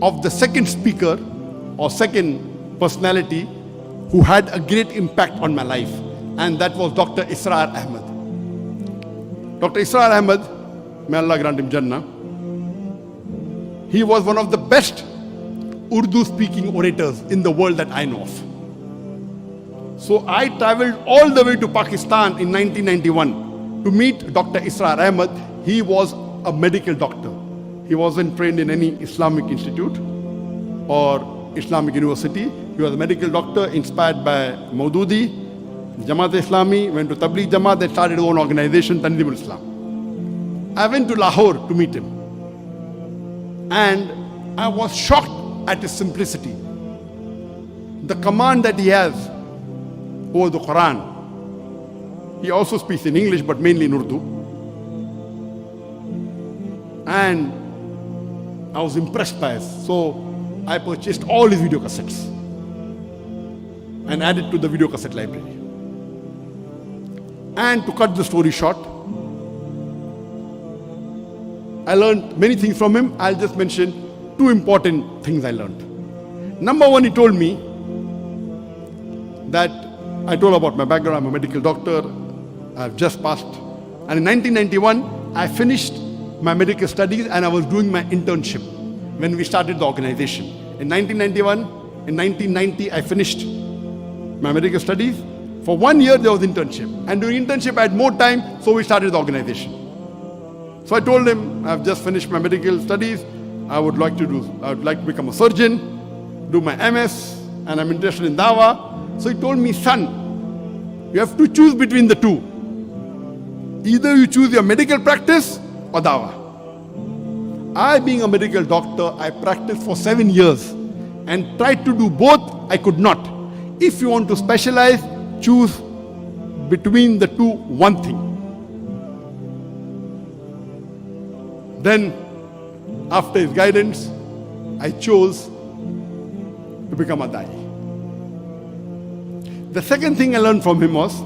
of the second speaker or second personality who had a great impact on my life, and that was Dr Israr Ahmed. Dr Israr Ahmed, may Allah grant him Jannah, he was one of the best Urdu speaking orators in the world that I know of. So I traveled all the way to Pakistan in 1991 to meet Dr Israr Ahmed. He was a medical doctor. He wasn't trained in any Islamic institute or Islamic university. He was a medical doctor inspired by Maududi, Jamaat-e-Islami, went to Tabligh Jamaat, they started his own organization, Tanzimul Islam. I went to Lahore to meet him. And I was shocked at his simplicity. The command that he has over the Quran. He also speaks in English, but mainly in Urdu. And I was impressed by it. So I purchased all his video cassettes and added to the video cassette library. And to cut the story short, I learned many things from him. I'll just mention two important things I learned. Number one, he told me that I told about my background. I'm a medical doctor. I've just passed. And in 1991, I finished my medical studies and I was doing my internship when we started the organization. In 1991, in 1990, I finished my medical studies. For 1 year, there was internship. And during internship, I had more time, so we started the organization. So I told him, I've just finished my medical studies. I would like to become a surgeon, do my MS, and I'm interested in Dawah. So he told me, son, you have to choose between the two. Either you choose your medical practice or Dawah. I, being a medical doctor, I practiced for 7 years and tried to do both. I could not. If you want to specialize, choose between the two one thing. Then, after his guidance, I chose to become a Dai. The second thing I learned from him was,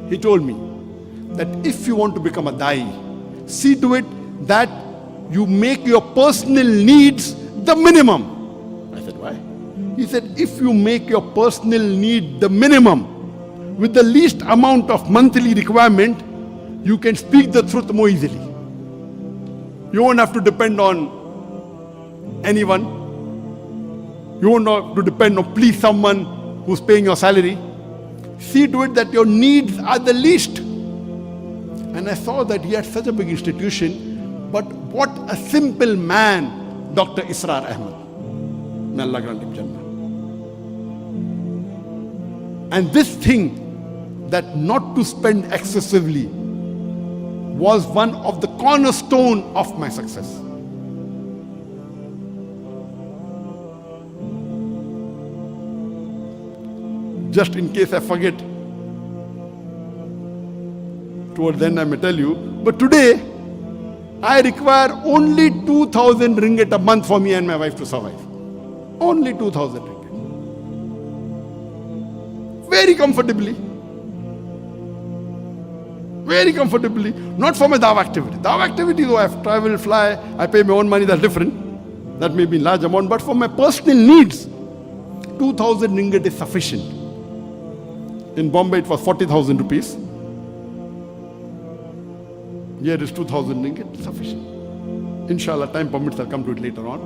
he told me that if you want to become a Dai, see to it that you make your personal needs the minimum. I said, why? He said, if you make your personal need the minimum, with the least amount of monthly requirement, you can speak the truth more easily. You won't have to depend on anyone. You won't have to depend on please someone who's paying your salary. See to it that your needs are the least. And I saw that he had such a big institution, but what a simple man, Dr Israr Ahmed. May Allah grant him Jannah. And this thing, that not to spend excessively, was one of the cornerstone of my success. Just in case I forget, towards the end I may tell you, but today I require only 2,000 ringgit a month for me and my wife to survive. Only 2,000 ringgit. Very comfortably. Very comfortably. Not for my Dawah activity. Dawah activity, though I have to travel, fly, I pay my own money, that's different. That may be in large amount, but for my personal needs, 2,000 ringgit is sufficient. In Bombay it was 40,000 rupees. Here is 2,000 ringgit, sufficient. Inshallah, time permits, I'll come to it later on.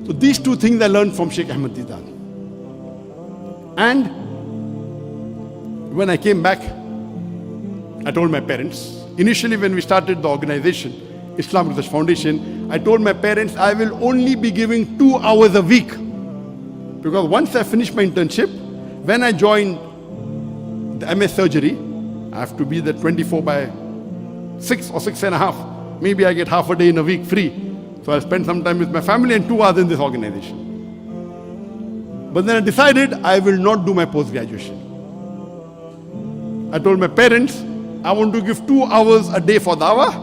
So these two things I learned from Sheikh Ahmed Didan. And when I came back, I told my parents. Initially, when we started the organization, Islamic Research Foundation, I told my parents I will only be giving 2 hours a week. Because once I finished my internship, when I joined the MS surgery, I have to be there 24/6 or 6.5. Maybe I get half a day in a week free. So I spend some time with my family and 2 hours in this organization. But then I decided I will not do my post-graduation. I told my parents, I want to give 2 hours a day for Dawah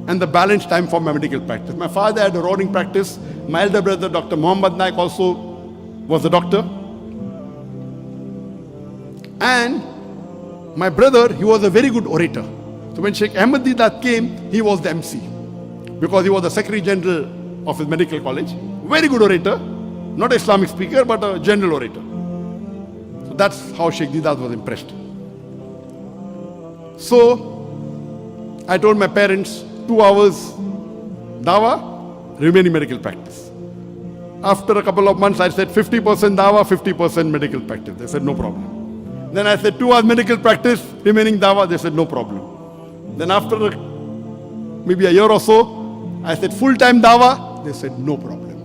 and the balance time for my medical practice. My father had a roaring practice. My elder brother, Dr Muhammad Naik, also was a doctor. And my brother, he was a very good orator. So when Sheikh Ahmed Didat came, he was the MC because he was the Secretary General of his medical college. very good orator, not an Islamic speaker, but a general orator. So that's how Sheikh Deedat was impressed. So I told my parents, 2 hours dawah, remaining medical practice. After a couple of months, I said 50% dawah, 50% medical practice. They said no problem. Then I said 2 hours medical practice, remaining dawah. They said no problem. Then after maybe a year or so, I said full-time dawah. They said no problem.